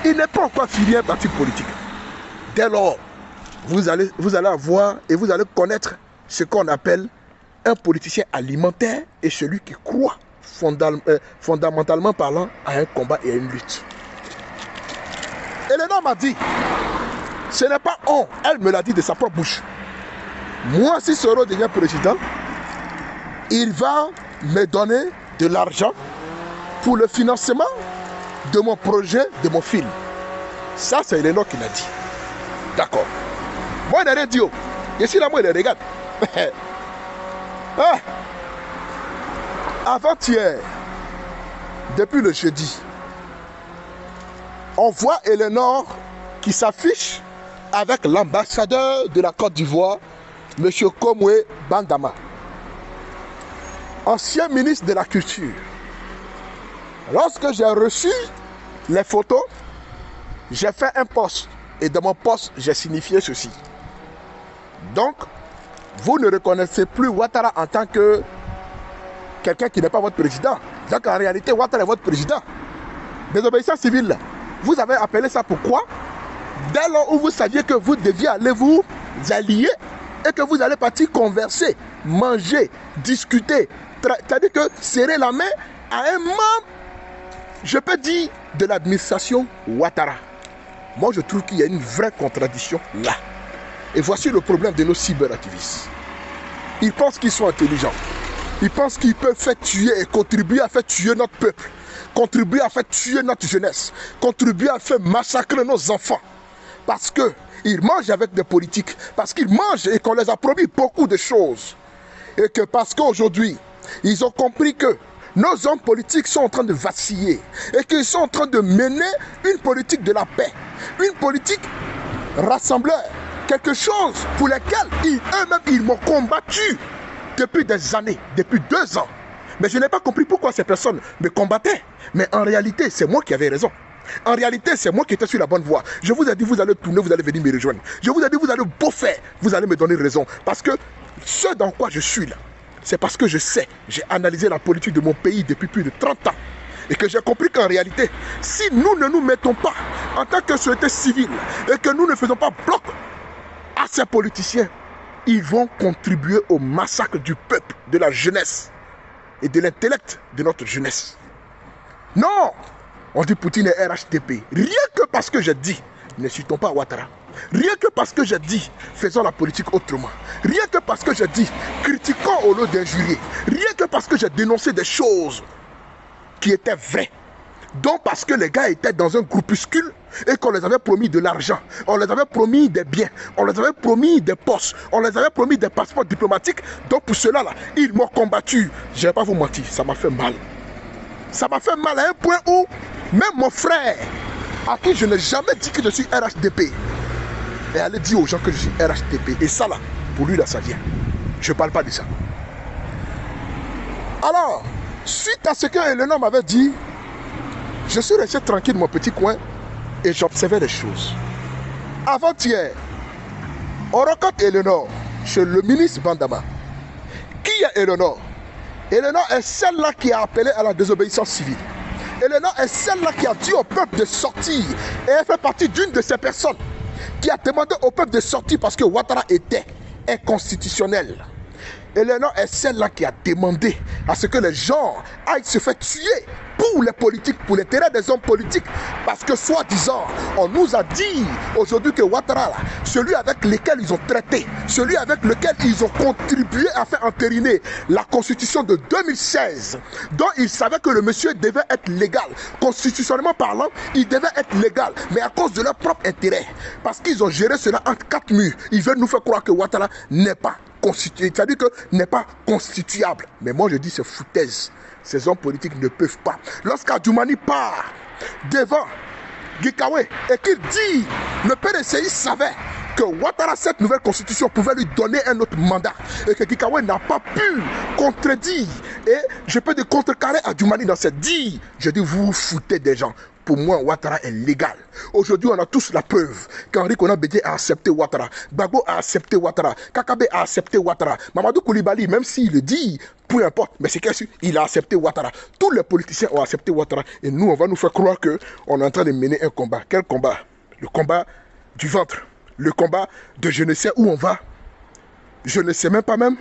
Il n'est pas encore affilié à un parti politique. Dès lors, vous allez avoir et vous allez connaître ce qu'on appelle un politicien alimentaire et celui qui croit fondamentalement parlant à un combat et à une lutte. Eleanor m'a dit, ce n'est pas on, elle me l'a dit de sa propre bouche. Moi, si Soro devient président, il va me donner de l'argent pour le financement de mon projet, de mon film. Ça, c'est Eleanor qui l'a dit. D'accord. Moi, il n'a rien dit. Je suis là, moi, il regarde. Ah. Avant-hier, depuis le jeudi, on voit Eleanor qui s'affiche avec l'ambassadeur de la Côte d'Ivoire, M. Komwe Bandama, ancien ministre de la Culture. Lorsque j'ai reçu les photos, j'ai fait un post. Et dans mon post, j'ai signifié ceci. Donc, vous ne reconnaissez plus Ouattara en tant que quelqu'un qui n'est pas votre président. Donc, en réalité, Ouattara est votre président. Désobéissance civile, vous avez appelé ça pourquoi? Dès lors où vous saviez que vous deviez aller vous allier et que vous allez partir converser, manger, discuter, c'est-à-dire que serrer la main à un membre, je peux dire, de l'administration Ouattara. Moi, je trouve qu'il y a une vraie contradiction là. Et voici le problème de nos cyberactivistes. Ils pensent qu'ils sont intelligents. Ils pensent qu'ils peuvent faire tuer et contribuer à faire tuer notre peuple. Contribuer à faire tuer notre jeunesse. Contribuer à faire massacrer nos enfants. Parce qu'ils mangent avec des politiques. Parce qu'ils mangent et qu'on les a promis beaucoup de choses. Et que parce qu'aujourd'hui, ils ont compris que nos hommes politiques sont en train de vaciller et qu'ils sont en train de mener une politique de la paix, une politique rassembleur, quelque chose pour lequel eux-mêmes ils m'ont combattu depuis des années, depuis 2 ans. Mais je n'ai pas compris pourquoi ces personnes me combattaient. Mais en réalité, c'est moi qui avais raison. En réalité, c'est moi qui étais sur la bonne voie. Je vous ai dit, vous allez tourner, vous allez venir me rejoindre. Je vous ai dit, vous allez beau faire, vous allez me donner raison. Parce que ce dans quoi je suis là, c'est parce que je sais, j'ai analysé la politique de mon pays depuis plus de 30 ans. Et que j'ai compris qu'en réalité, si nous ne nous mettons pas en tant que société civile et que nous ne faisons pas bloc à ces politiciens, ils vont contribuer au massacre du peuple, de la jeunesse et de l'intellect de notre jeunesse. Non, on dit Poutine est RHDP. Rien que parce que j'ai dit, ne citons pas Ouattara. Rien que parce que j'ai dit, faisons la politique autrement. Rien que parce que j'ai dit, critiquons au lieu d'injurier. Rien que parce que j'ai dénoncé des choses qui étaient vraies. Donc parce que les gars étaient dans un groupuscule et qu'on les avait promis de l'argent, on les avait promis des biens, on les avait promis des postes, on les avait promis des passeports diplomatiques. Donc pour cela là, ils m'ont combattu. Je ne vais pas vous mentir, ça m'a fait mal. Ça m'a fait mal à un point où même mon frère, à qui je n'ai jamais dit que je suis RHDP, et aller dire aux gens que je suis RHDP. Et ça là, pour lui là, ça vient. Je ne parle pas de ça. Alors, suite à ce que Eleanor m'avait dit, je suis resté tranquille dans mon petit coin et j'observais des choses. Avant-hier, on rencontre Eleanor chez le ministre Bandama. Qui est Eleanor? Eleanor est celle-là qui a appelé à la désobéissance civile. Eleanor est celle-là qui a dit au peuple de sortir. Et elle fait partie d'une de ces personnes qui a demandé au peuple de sortir parce que Ouattara était inconstitutionnel. Eleanor est celle-là qui a demandé à ce que les gens aillent se faire tuer pour les politiques, pour l'intérêt des hommes politiques. Parce que soi-disant, on nous a dit aujourd'hui que Ouattara, celui avec lequel ils ont traité, celui avec lequel ils ont contribué à faire entériner la constitution de 2016, dont ils savaient que le monsieur devait être légal. Constitutionnellement parlant, il devait être légal. Mais à cause de leur propre intérêt, parce qu'ils ont géré cela entre 4 murs, ils veulent nous faire croire que Ouattara n'est pas constitué, c'est-à-dire que n'est pas constituable. Mais moi je dis c'est foutaise. Ces hommes politiques ne peuvent pas. Lorsqu'Adjoumani part devant Gikawe et qu'il dit, le PDCI savait que Ouattara, cette nouvelle constitution, pouvait lui donner un autre mandat et que Gikawe n'a pas pu contredire et je peux contrecarrer Adjoumani dans cette dit. Je dis, vous vous foutez des gens. Pour moi, Ouattara est légal. Aujourd'hui, on a tous la preuve qu'Henri Konan Bédié a accepté Ouattara. Gbagbo a accepté Ouattara. Kakabe a accepté Ouattara. Mamadou Koulibaly, même s'il le dit, peu importe, mais c'est qu'il a accepté Ouattara. Tous les politiciens ont accepté Ouattara. Et nous, on va nous faire croire qu'on est en train de mener un combat. Quel combat? Le combat du ventre. Le combat de je ne sais où on va. Je ne sais même pas même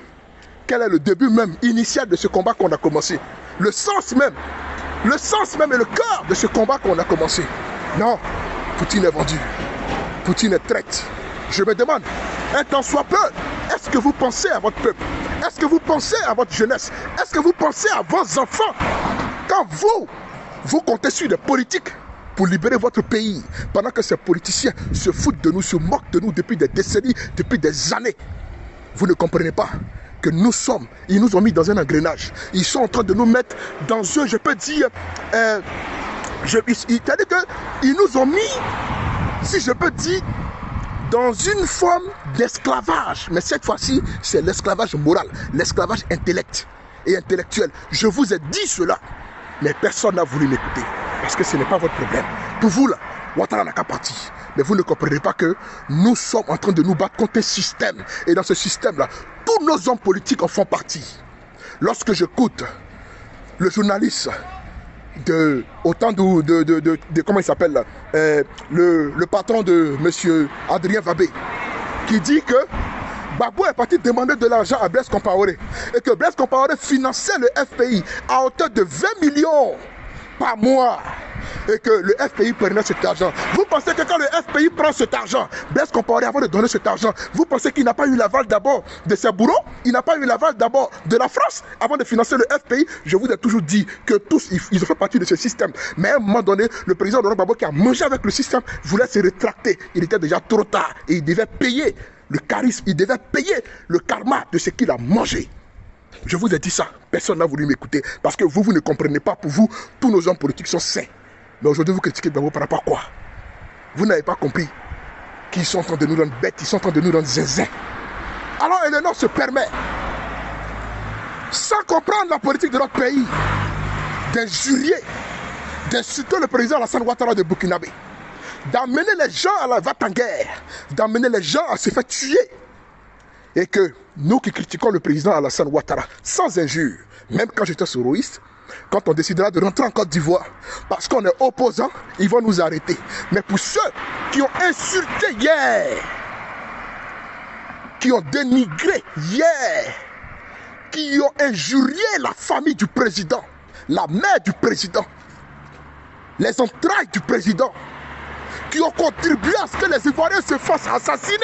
quel est le début même initial de ce combat qu'on a commencé. Le sens même et le cœur de ce combat qu'on a commencé. Non, Poutine est vendu. Poutine est traite. Je me demande, un temps soit peu, est-ce que vous pensez à votre peuple? Est-ce que vous pensez à votre jeunesse? Est-ce que vous pensez à vos enfants? Quand vous comptez sur des politiques pour libérer votre pays, pendant que ces politiciens se foutent de nous, se moquent de nous depuis des décennies, depuis des années, vous ne comprenez pas que ils nous ont mis dans un engrenage. Ils sont en train de nous mettre dans un, je peux dire, c'est-à-dire qu'ils nous ont mis, si je peux dire, dans une forme d'esclavage. Mais cette fois-ci, c'est l'esclavage moral, l'esclavage intellectuel. Je vous ai dit cela, mais personne n'a voulu m'écouter. Parce que ce n'est pas votre problème. Pour vous, là, Ouattara n'a qu'à partir. Mais vous ne comprenez pas que nous sommes en train de nous battre contre un système. Et dans ce système-là, tous nos hommes politiques en font partie. Lorsque j'écoute le journaliste comment il s'appelle là, le patron de M. Adrien Vabé, qui dit que Gbagbo est parti demander de l'argent à Blaise Compaoré et que Blaise Compaoré finançait le FPI à hauteur de 20 millions par mois et que le FPI prenait cet argent. Vous pensez que quand le FPI prend cet argent, Blaise Compaoré, avant de donner cet argent, vous pensez qu'il n'a pas eu l'aval d'abord de ses bourreaux? Il n'a pas eu l'aval d'abord de la France avant de financer le FPI? Je vous ai toujours dit que tous, ils ont fait partie de ce système. Mais à un moment donné, le président Laurent Gbagbo qui a mangé avec le système voulait se rétracter. Il était déjà trop tard et il devait payer le charisme, il devait payer le karma de ce qu'il a mangé. Je vous ai dit ça, personne n'a voulu m'écouter parce que vous ne comprenez pas. Pour vous, tous nos hommes politiques sont sains. Mais aujourd'hui, vous critiquez Gbagbo par rapport à quoi? Vous n'avez pas compris qu'ils sont en train de nous rendre bêtes, ils sont en train de nous rendre zinzin. Alors Eleanor se permet, sans comprendre la politique de notre pays, d'injurier, d'insulter le président Alassane Ouattara de Burkinabé, d'amener les gens à la va-t-en-guerre, d'amener les gens à se faire tuer. Et que nous qui critiquons le président Alassane Ouattara, sans injure, même quand j'étais soroïste, quand on décidera de rentrer en Côte d'Ivoire, parce qu'on est opposants, ils vont nous arrêter. Mais pour ceux qui ont insulté hier, qui ont dénigré hier, qui ont injurié la famille du président, la mère du président, les entrailles du président, qui ont contribué à ce que les Ivoiriens se fassent assassiner,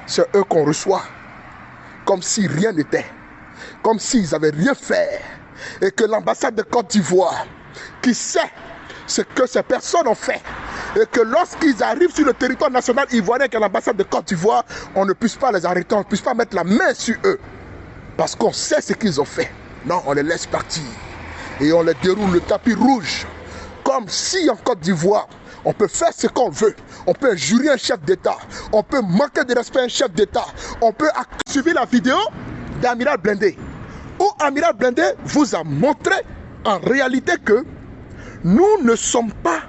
c'est eux qu'on reçoit comme si rien n'était, comme s'ils n'avaient rien fait. Et que l'ambassade de Côte d'Ivoire, qui sait ce que ces personnes ont fait, et que lorsqu'ils arrivent sur le territoire national ivoirien, que l'ambassade de Côte d'Ivoire, on ne puisse pas les arrêter, on ne puisse pas mettre la main sur eux, parce qu'on sait ce qu'ils ont fait. Non, on les laisse partir et on les déroule le tapis rouge, comme si en Côte d'Ivoire, on peut faire ce qu'on veut. On peut injurier un chef d'État. On peut manquer de respect à un chef d'État. On peut suivre la vidéo d'Amiral Blindé, où Amiral Blindé vous a montré en réalité que nous ne sommes pas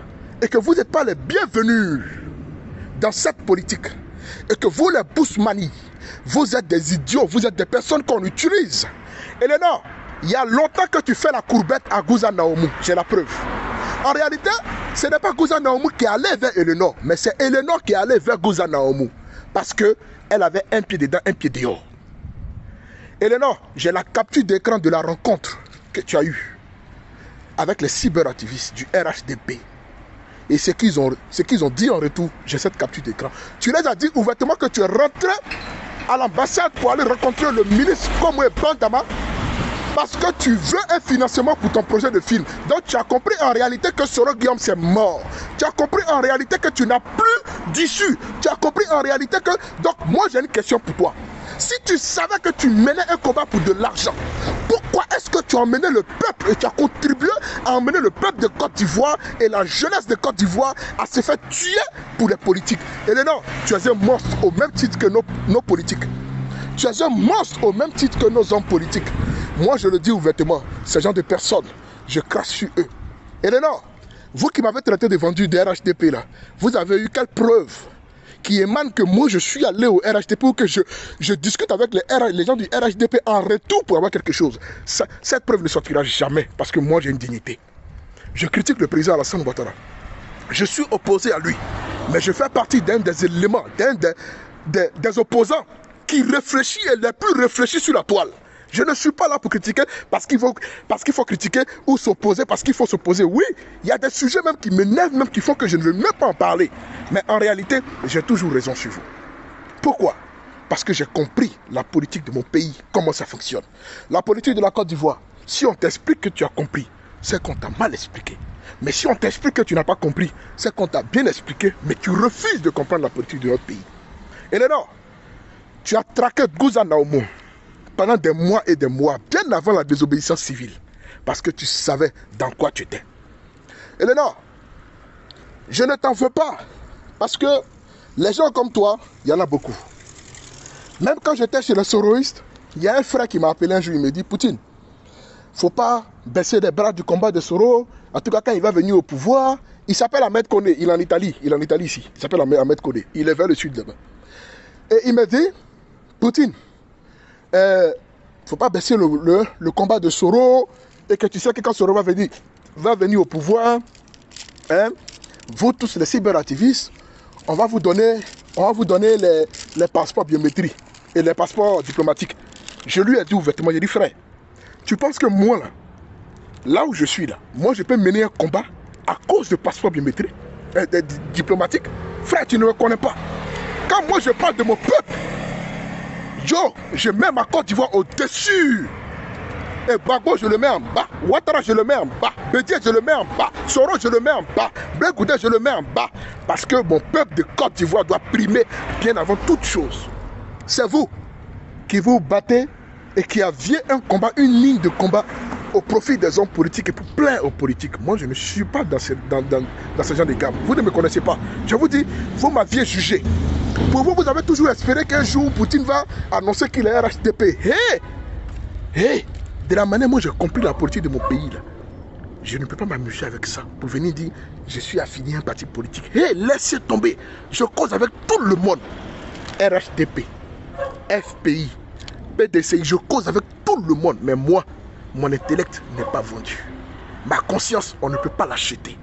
et que vous n'êtes pas les bienvenus dans cette politique. Et que vous, les Bousmani, vous êtes des idiots, vous êtes des personnes qu'on utilise. Eleanor, il y a longtemps que tu fais la courbette à Gouza Naomou, j'ai la preuve. En réalité, ce n'est pas Gouza Naomou qui est allé vers Eleanor, mais c'est Eleanor qui est allé vers Gouza Naomou. Parce qu'elle avait un pied dedans, un pied dehors. Eleanor, j'ai la capture d'écran de la rencontre que tu as eue avec les cyberactivistes du RHDP. Et ce qu'ils ont dit en retour, j'ai cette capture d'écran. Tu les as dit ouvertement que tu es rentré à l'ambassade pour aller rencontrer le ministre Komwe Bandama parce que tu veux un financement pour ton projet de film. Donc tu as compris en réalité que Soro Guillaume c'est mort. Tu as compris en réalité que tu n'as plus d'issue. Tu as compris en réalité que... Donc moi j'ai une question pour toi. Si tu savais que tu menais un combat pour de l'argent, pourquoi est-ce que tu as emmené le peuple et tu as contribué à emmener le peuple de Côte d'Ivoire et la jeunesse de Côte d'Ivoire à se faire tuer pour les politiques? Et non, tu es un monstre au même titre que nos politiques. Tu es un monstre au même titre que nos hommes politiques. Moi, je le dis ouvertement, ces gens de personnes, je crache sur eux. Et non, Vous qui m'avez traité de vendu de RHDP là, vous avez eu quelle preuve qui émane que moi je suis allé au RHDP ou que je discute avec les gens du RHDP en retour pour avoir quelque chose? Cette preuve ne sortira jamais parce que moi j'ai une dignité. Je critique le président Alassane Ouattara. Je suis opposé à lui. Mais je fais partie d'un des éléments, des opposants qui réfléchit et les plus réfléchis sur la toile. Je ne suis pas là pour critiquer parce qu'il faut critiquer ou s'opposer parce qu'il faut s'opposer. Oui, il y a des sujets même qui m'énervent, même qui font que je ne veux même pas en parler. Mais en réalité, j'ai toujours raison sur vous. Pourquoi? Parce que j'ai compris la politique de mon pays, comment ça fonctionne. La politique de la Côte d'Ivoire, si on t'explique que tu as compris, c'est qu'on t'a mal expliqué. Mais si on t'explique que tu n'as pas compris, c'est qu'on t'a bien expliqué, mais tu refuses de comprendre la politique de notre pays. Et là, tu as traqué Gouza Naomo pendant des mois et des mois, bien avant la désobéissance civile, parce que tu savais dans quoi tu étais. Et là, je ne t'en veux pas, parce que les gens comme toi, il y en a beaucoup. Même quand j'étais chez les soroïstes, il y a un frère qui m'a appelé un jour, il me dit, Poutine, faut pas baisser les bras du combat de Soro. En tout cas, quand il va venir au pouvoir, il s'appelle Ahmed Kone, il est en Italie ici. Il s'appelle Ahmed Kone, il est vers le sud là-bas. Et il me dit, Poutine, faut pas baisser le combat de Soro, et que tu sais que quand Soro va venir au pouvoir, hein, vous tous les cyberactivistes, on va vous donner les passeports biométriques et les passeports diplomatiques. Je lui ai dit ouvertement, j'ai dit, frère, tu penses que moi, là où je suis là, moi je peux mener un combat à cause de passeports biométriques, diplomatiques? Frère, tu ne me connais pas. Quand moi je parle de mon peuple, je mets ma Côte d'Ivoire au-dessus. Et Gbagbo, je le mets en bas. Ouattara, je le mets en bas. Bédié, je le mets en bas. Soro, je le mets en bas. Blé Goudé, je le mets en bas. Parce que mon peuple de Côte d'Ivoire doit primer bien avant toute chose. C'est vous qui vous battez et qui aviez un combat, une ligne de combat au profit des hommes politiques et pour plein aux politiques. Moi, je ne suis pas dans ce genre de gamme. Vous ne me connaissez pas. Je vous dis, vous m'aviez jugé. Pour vous, vous avez toujours espéré qu'un jour, Poutine va annoncer qu'il est RHDP. De la manière dont j'ai compris la politique de mon pays, là, je ne peux pas m'amuser avec ça. Pour venir dire, je suis affilié à un parti politique. Laissez tomber. Je cause avec tout le monde. RHDP, FPI, PDCI, je cause avec tout le monde. Mais moi, mon intellect n'est pas vendu. Ma conscience, on ne peut pas l'acheter.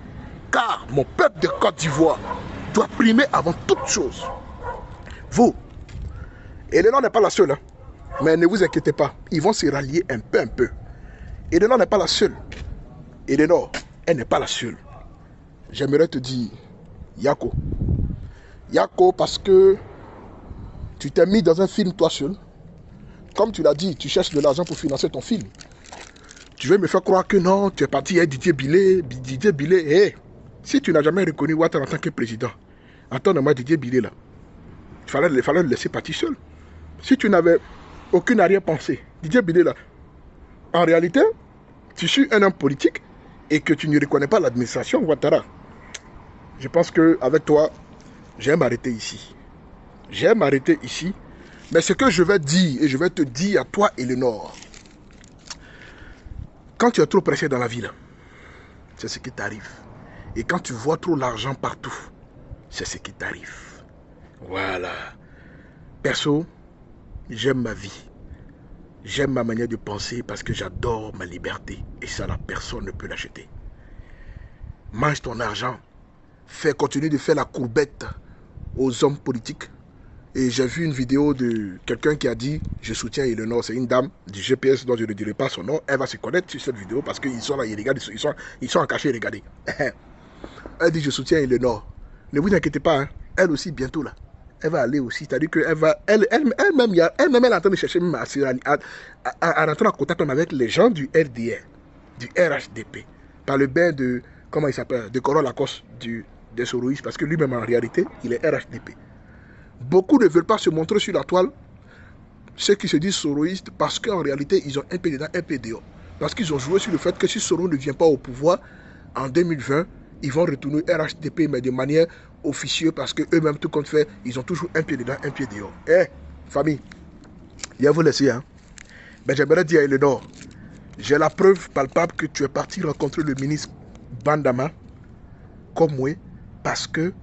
Car mon peuple de Côte d'Ivoire doit primer avant toute chose. Vous, Eleanor n'est pas la seule, hein. Mais ne vous inquiétez pas, ils vont se rallier un peu. Eleanor n'est pas la seule. Eleanor, elle n'est pas la seule. J'aimerais te dire, Yako, parce que tu t'es mis dans un film toi seul. Comme tu l'as dit, tu cherches de l'argent pour financer ton film. Tu veux me faire croire que non, tu es parti à Didier Bilé. Si tu n'as jamais reconnu Ouattara en tant que président, attends-moi Didier Bilé là. Il fallait le laisser partir seul. Si tu n'avais aucune arrière-pensée, Didier Bilé là, en réalité, tu suis un homme politique et que tu ne reconnais pas l'administration Ouattara. Je pense qu'avec toi, j'aime m'arrêter ici. Mais ce que je vais dire, et je vais te dire à toi, Eleanor, quand tu es trop pressé dans la vie, c'est ce qui t'arrive. Et quand tu vois trop l'argent partout, c'est ce qui t'arrive. Voilà. Perso, j'aime ma vie. J'aime ma manière de penser parce que j'adore ma liberté. Et ça, la personne ne peut l'acheter. Mange ton argent. Continue de faire la courbette aux hommes politiques. Et j'ai vu une vidéo de quelqu'un qui a dit « Je soutiens Eleanor ». C'est une dame du GPS dont je ne dirai pas son nom. Elle va se connaître sur cette vidéo parce qu'ils sont là, ils regardent, ils sont en cachet, regardez. Elle dit « Je soutiens Eleanor ». Ne vous inquiétez pas, hein. Elle aussi bientôt là. Elle va aller aussi, c'est-à-dire qu'elle va, elle-même, elle est en train de chercher même à rentrer en contact avec les gens du RDR, du RHDP, par le bain de, comment il s'appelle, de Corolla Lacoste, des soroïstes, parce que lui-même en réalité, il est RHDP. Beaucoup ne veulent pas se montrer sur la toile, ceux qui se disent soroïstes, parce qu'en réalité, ils ont un peu dedans, un peu dehors. Parce qu'ils ont joué sur le fait que si Soro ne vient pas au pouvoir en 2020, ils vont retourner RHDP, mais de manière officieuse, parce qu'eux-mêmes, tout compte fait, ils ont toujours un pied dedans, un pied dehors. Famille, il y a vous laisser, hein. Mais j'aimerais dire à Eleanor, j'ai la preuve palpable que tu es parti rencontrer le ministre Bandama Komwe parce que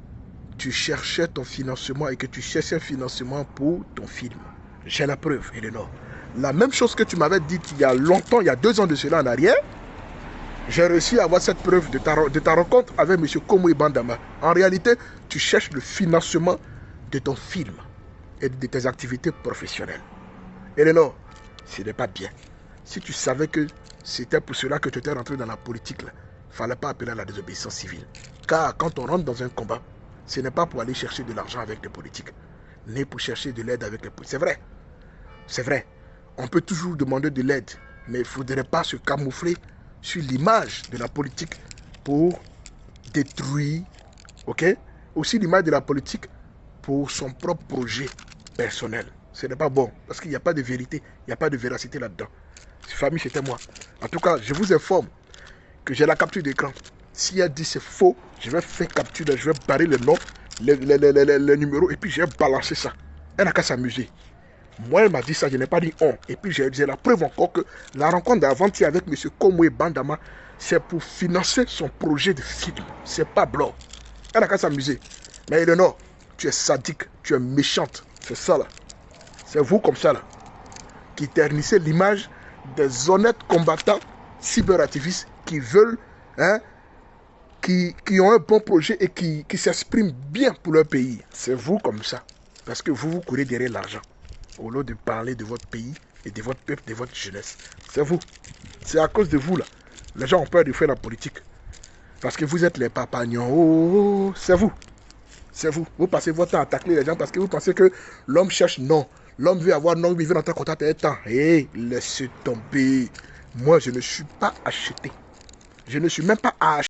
tu cherchais ton financement et que tu cherchais un financement pour ton film. J'ai la preuve, Eleanor. La même chose que tu m'avais dit il y a longtemps, il y a 2 ans de cela en arrière, j'ai réussi à avoir cette preuve de ta rencontre avec M. Komwe Bandama. En réalité, tu cherches le financement de ton film et de tes activités professionnelles. Eleanor, ce n'est pas bien. Si tu savais que c'était pour cela que tu étais rentré dans la politique, il ne fallait pas appeler à la désobéissance civile. Car quand on rentre dans un combat, ce n'est pas pour aller chercher de l'argent avec les politiques, ni pour chercher de l'aide avec les politiques. C'est vrai, c'est vrai. On peut toujours demander de l'aide, mais il ne faudrait pas se camoufler sur l'image de la politique pour détruire, ok? Aussi l'image de la politique pour son propre projet personnel. Ce n'est pas bon, parce qu'il n'y a pas de vérité, il n'y a pas de véracité là-dedans. Famille, c'était moi. En tout cas, je vous informe que j'ai la capture d'écran. Si elle dit c'est faux, je vais faire capture, je vais barrer le nom, le numéro, et puis je vais balancer ça. Elle n'a qu'à s'amuser. Moi, elle m'a dit ça, je n'ai pas dit on. Et puis j'ai la preuve encore que la rencontre d'avant-hier avec M. Komwe Bandama, c'est pour financer son projet de film. C'est pas blanc. Elle n'a qu'à s'amuser. Mais Eleanor, tu es sadique, tu es méchante. C'est ça là. C'est vous comme ça là, qui ternissez l'image des honnêtes combattants cyberactivistes qui veulent, hein, qui ont un bon projet et qui s'expriment bien pour leur pays. C'est vous comme ça. Parce que vous courez derrière l'argent. Au lieu de parler de votre pays et de votre peuple, de votre jeunesse. C'est vous. C'est à cause de vous là. Les gens ont peur de faire la politique. Parce que vous êtes les papagnons. Oh, c'est vous. C'est vous. Vous passez votre temps à tacler les gens parce que vous pensez que l'homme cherche non. L'homme veut avoir non, il veut entrer en contact avec temps. Hé, laissez tomber. Moi, je ne suis pas acheté. Je ne suis même pas acheté.